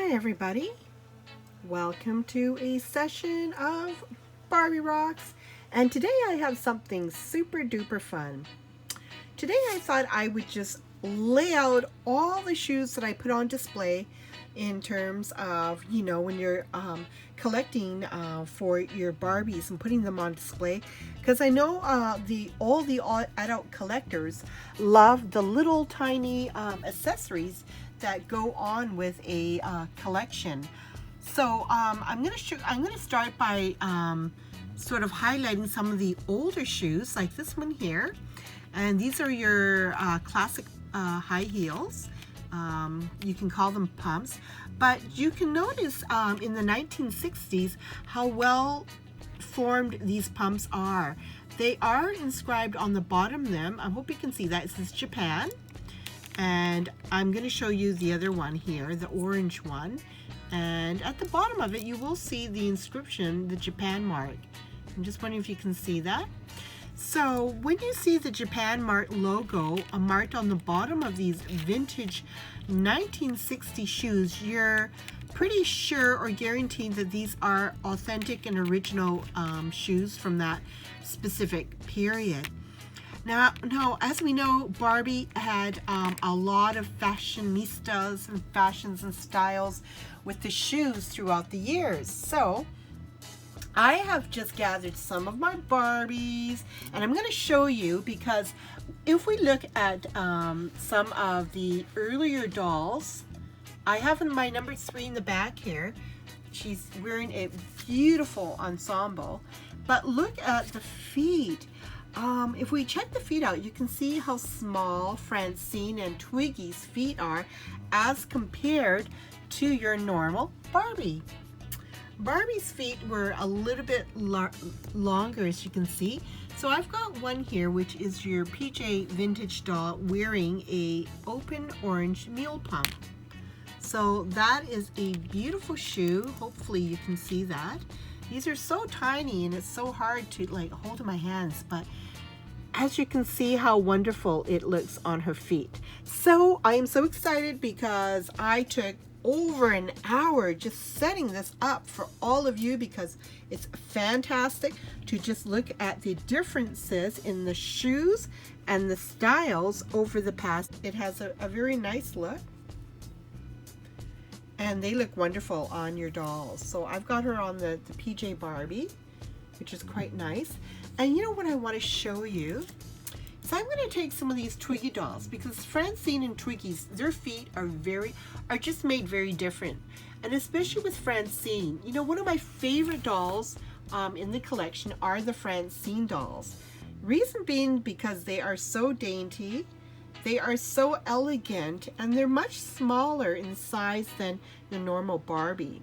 Hi everybody, welcome to a session of Barbie Rocks, and today I have something super duper fun. Today I thought I would just lay out all the shoes that I put on display in terms of, when you're collecting for your Barbies and putting them on display, because I know all the adult collectors love the little tiny accessories that go on with a collection. So I'm gonna start by sort of highlighting some of the older shoes, like this one here, and these are your classic high heels. You can call them pumps, but you can notice in the 1960s how well formed these pumps are. They are inscribed on the bottom of them. I hope you can see that. It says Japan. And I'm going to show you the other one here, the orange one. And at the bottom of it, you will see the inscription, the Japan mark. I'm just wondering if you can see that. So when you see the Japan mark logo marked on the bottom of these vintage 1960 shoes, you're pretty sure or guaranteed that these are authentic and original shoes from that specific period. Now, as we know, Barbie had a lot of fashionistas and fashions and styles with the shoes throughout the years. So I have just gathered some of my Barbies, and I'm going to show you, because if we look at some of the earlier dolls, I have my number 3 in the back here. She's wearing a beautiful ensemble, but look at the feet. If we check the feet out, you can see how small Francine and Twiggy's feet are as compared to your normal Barbie. Barbie's feet were a little bit longer, as you can see. So I've got one here, which is your PJ vintage doll wearing a open orange mule pump. So that is a beautiful shoe. Hopefully you can see that. These are so tiny and it's so hard to hold in my hands, but as you can see how wonderful it looks on her feet. So I am so excited because I took over an hour just setting this up for all of you, because it's fantastic to just look at the differences in the shoes and the styles over the past. It has a very nice look, and they look wonderful on your dolls. So I've got her on the PJ Barbie, which is quite nice. And you know what I want to show you? So I'm going to take some of these Twiggy dolls, because Francine and Twiggy's, their feet are just made very different. And especially with Francine, one of my favorite dolls in the collection are the Francine dolls. Reason being because they are so dainty, they are so elegant, and they're much smaller in size than the normal Barbie.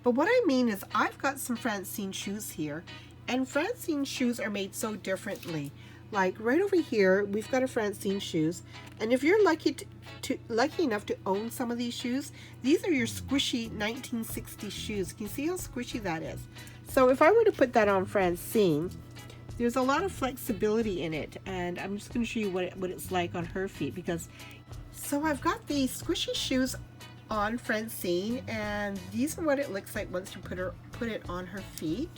But what I mean is, I've got some Francine shoes here, and Francine shoes are made so differently. Like right over here, we've got a Francine shoes, and if you're lucky enough to own some of these shoes, these are your squishy 1960 shoes. Can you see how squishy that is? So if I were to put that on Francine, there's a lot of flexibility in it, and I'm just going to show you what it's like on her feet. So I've got the squishy shoes on Francine, and these are what it looks like once you put it on her feet.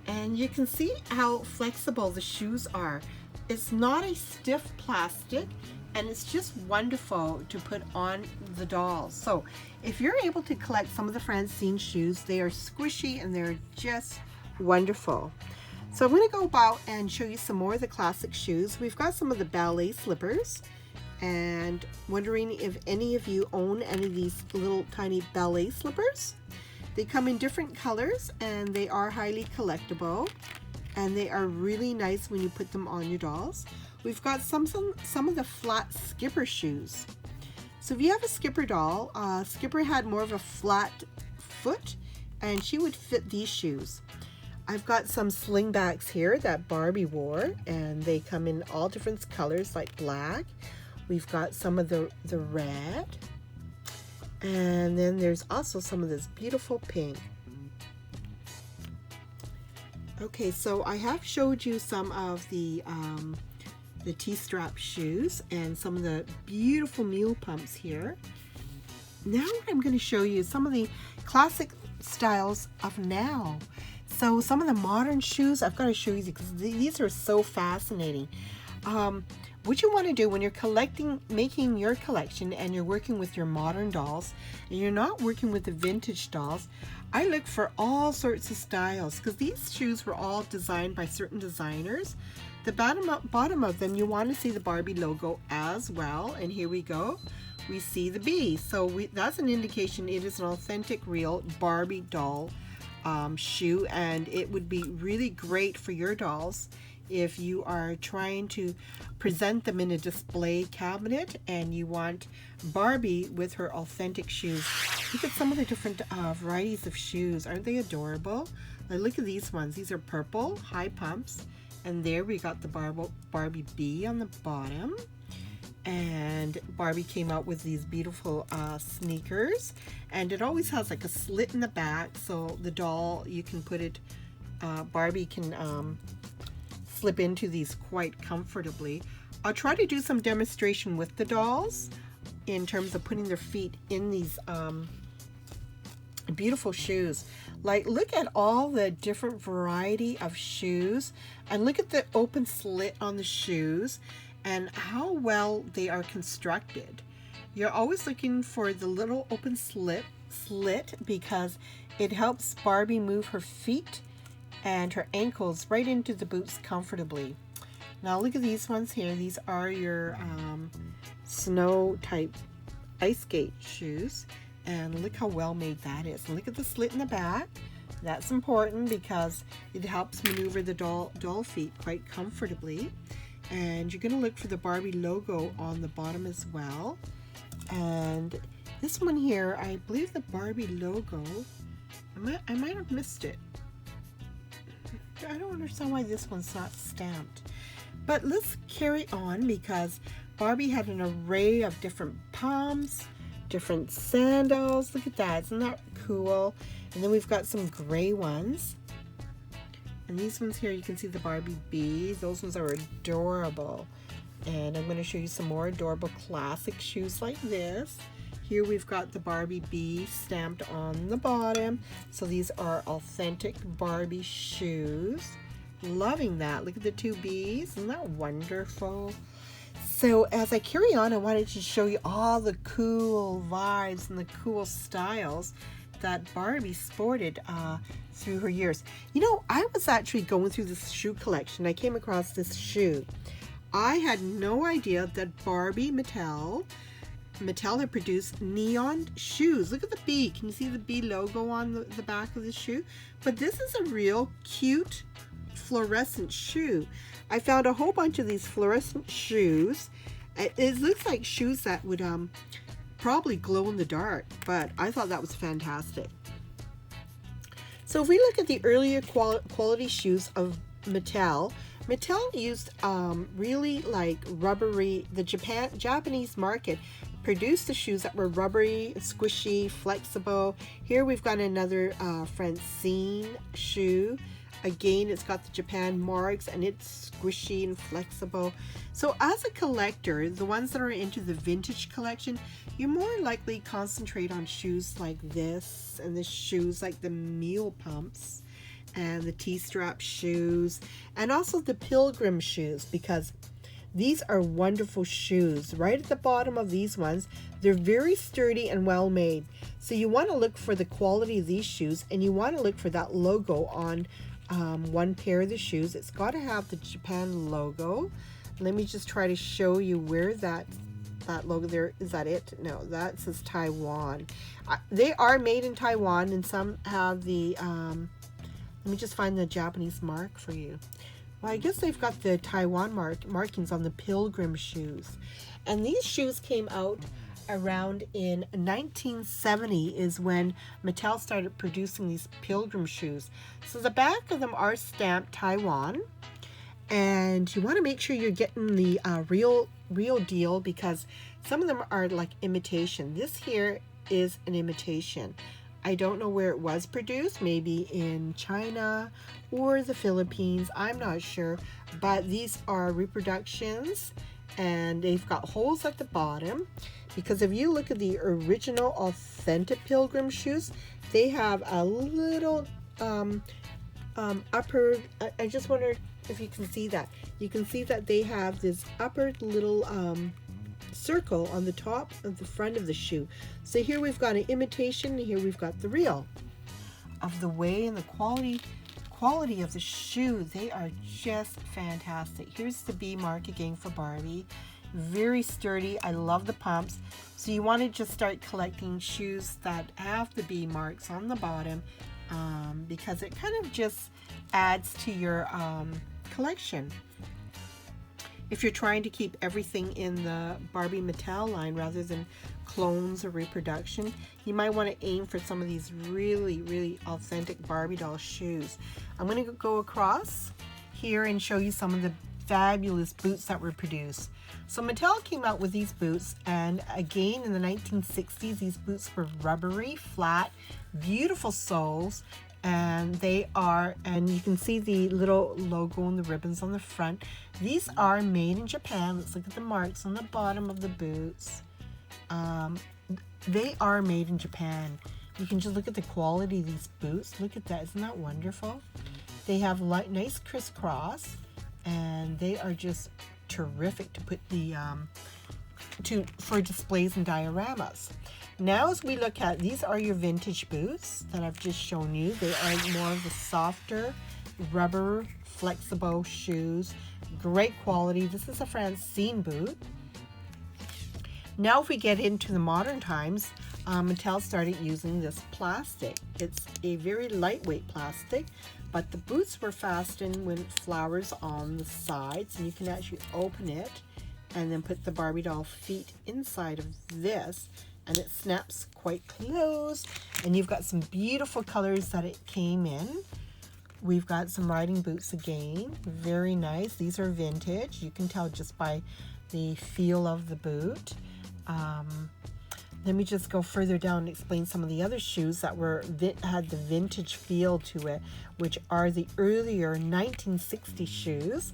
And you can see how flexible the shoes are. It's not a stiff plastic, and it's just wonderful to put on the dolls. So if you're able to collect some of the Francine shoes, they are squishy and they're just wonderful. So I'm going to go about and show you some more of the classic shoes. We've got some of the ballet slippers, and wondering if any of you own any of these little tiny ballet slippers. They come in different colors, and they are highly collectible, and they are really nice when you put them on your dolls. We've got some of the flat Skipper shoes. So if you have a Skipper doll, Skipper had more of a flat foot, and she would fit these shoes. I've got some slingbacks here that Barbie wore, and they come in all different colors like black. We've got some of the red. And then there's also some of this beautiful pink. Okay, so I have showed you some of the T-strap shoes and some of the beautiful mule pumps here. now I'm going to show you some of the classic styles of now. So some of the modern shoes, I've got to show you because these are so fascinating. What you want to do when you're making your collection and you're working with your modern dolls and you're not working with the vintage dolls, I look for all sorts of styles because these shoes were all designed by certain designers. The bottom of them, you want to see the Barbie logo as well. And here we go. We see the bee. So that's an indication it is an authentic, real Barbie doll shoe, and it would be really great for your dolls if you are trying to present them in a display cabinet and you want Barbie with her authentic shoes. Look at some of the different varieties of shoes. Aren't they adorable? Like, look at these ones. These are purple, high pumps. And there we got the Barbie bee on the bottom. And Barbie came out with these beautiful sneakers. And it always has like a slit in the back. So the doll, you can put it, Barbie can slip into these quite comfortably. I'll try to do some demonstration with the dolls in terms of putting their feet in these beautiful shoes. Like, look at all the different variety of shoes, and look at the open slit on the shoes and how well they are constructed. You're always looking for the little open slit because it helps Barbie move her feet and her ankles right into the boots comfortably. Now look at these ones here. These are your snow type ice skate shoes, and look how well made that is. Look at the slit in the back. That's important because it helps maneuver the doll feet quite comfortably. And you're going to look for the Barbie logo on the bottom as well. And this one here, I believe the Barbie logo, I might have missed it. I don't understand why this one's not stamped. But let's carry on because Barbie had an array of different pumps, different sandals. Look at that. Isn't that cool? And then we've got some gray ones. And these ones here, you can see the Barbie bee. Those ones are adorable. And I'm going to show you some more adorable classic shoes like this. Here we've got the Barbie bee stamped on the bottom. So these are authentic Barbie shoes. Loving that. Look at the two bees. Isn't that wonderful? So as I carry on, I wanted to show you all the cool vibes and the cool styles that Barbie sported through her years. You know, I was actually going through this shoe collection. I came across this shoe. I had no idea that Mattel had produced neon shoes. Look at the bee. Can you see the bee logo on the back of the shoe? But this is a real cute fluorescent shoe. I found a whole bunch of these fluorescent shoes. It looks like shoes that would probably glow in the dark, but I thought that was fantastic. So if we look at the earlier quality shoes of Mattel used really like rubbery. The Japanese market produced the shoes that were rubbery, squishy, flexible. Here we've got another Francine shoe. Again, it's got the Japan marks and it's squishy and flexible. So as a collector, the ones that are into the vintage collection, you more likely concentrate on shoes like this and the shoes like the mule pumps and the T-strap shoes and also the pilgrim shoes, because these are wonderful shoes. Right at the bottom of these ones, they're very sturdy and well made. So you want to look for the quality of these shoes, and you want to look for that logo on one pair of the shoes. It's got to have the Japan logo. Let me just try to show you where that logo there is. That it? No, that says Taiwan. They are made in Taiwan, and some have the let me just find the Japanese mark for you. Well, I guess they've got the Taiwan markings on the pilgrim shoes. And these shoes came out around in 1970 is when Mattel started producing these pilgrim shoes. So the back of them are stamped Taiwan, and you want to make sure you're getting the real deal, because some of them are like imitation. This here is an imitation. I don't know where it was produced, maybe in China or the Philippines, I'm not sure, but these are reproductions and they've got holes at the bottom, because if you look at the original authentic Pilgrim shoes, they have a little upper, I just wonder if you can see that. You can see that they have this upper little circle on the top of the front of the shoe. So here we've got an imitation, and here we've got the real. Of the way and the quality of the shoe, they are just fantastic. Here's the B mark again for Barbie. Very sturdy. I love the pumps. So you want to just start collecting shoes that have the B marks on the bottom, because it kind of just adds to your collection. If you're trying to keep everything in the Barbie Mattel line rather than clones or reproduction, you might want to aim for some of these really authentic Barbie doll shoes. I'm going to go across here and show you some of the fabulous boots that were produced. So Mattel came out with these boots, and again in the 1960s, these boots were rubbery, flat, beautiful soles, and you can see the little logo and the ribbons on the front. These are made in Japan. Let's look at the marks on the bottom of the boots. They are made in Japan. You can just look at the quality of these boots. Look at that. Isn't that wonderful? They have nice crisscross, and they are just terrific to put for displays and dioramas. Now as we look at, these are your vintage boots that I've just shown you. They are more of the softer rubber flexible shoes. Great quality. This is a Francine boot. Now if we get into the modern times, Mattel started using this plastic. It's a very lightweight plastic, but the boots were fastened with flowers on the sides, and you can actually open it and then put the Barbie doll feet inside of this, and it snaps quite close. And you've got some beautiful colors that it came in. We've got some riding boots again, very nice. These are vintage. You can tell just by the feel of the boot. Let me just go further down and explain some of the other shoes that had the vintage feel to it, which are the earlier 1960s shoes.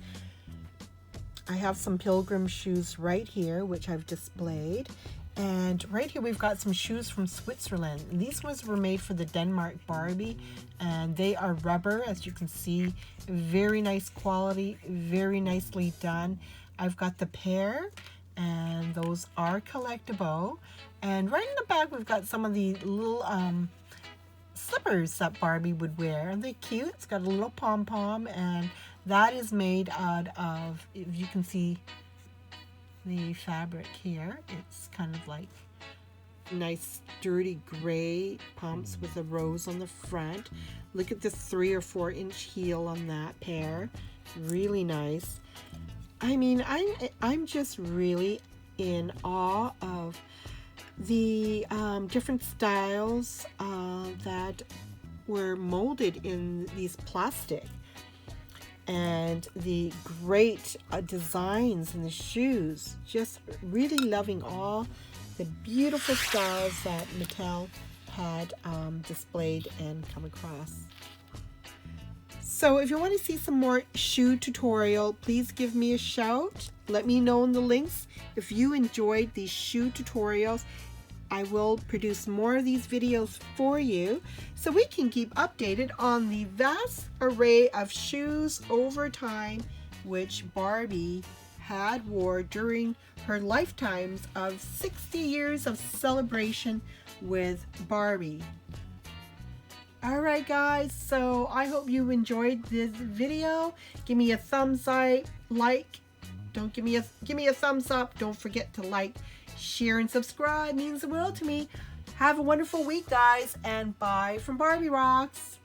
I have some Pilgrim shoes right here, which I've displayed. And right here we've got some shoes from Switzerland. These ones were made for the Denmark Barbie, and they are rubber, as you can see. Very nice quality, very nicely done. I've got the pair, and those are collectible. And right in the back we've got some of the little slippers that Barbie would wear. Aren't they cute? It's got a little pom-pom, and that is made out of, if you can see the fabric here, it's kind of like nice sturdy gray pumps with a rose on the front. Look at the 3 or 4 inch heel on that pair. Really nice. I mean, I'm just really in awe of the different styles that were molded in these plastic, and the great designs in the shoes. Just really loving all the beautiful styles that Mattel had displayed and come across. So if you want to see some more shoe tutorial, please give me a shout. Let me know in the links if you enjoyed these shoe tutorials. I will produce more of these videos for you so we can keep updated on the vast array of shoes over time which Barbie had wore during her lifetimes of 60 years of celebration with Barbie. Alright guys, so I hope you enjoyed this video. Give me a thumbs up, give me a thumbs up. Don't forget to like, share, and subscribe. It means the world to me. Have a wonderful week, guys, and bye from Barbie Rocks.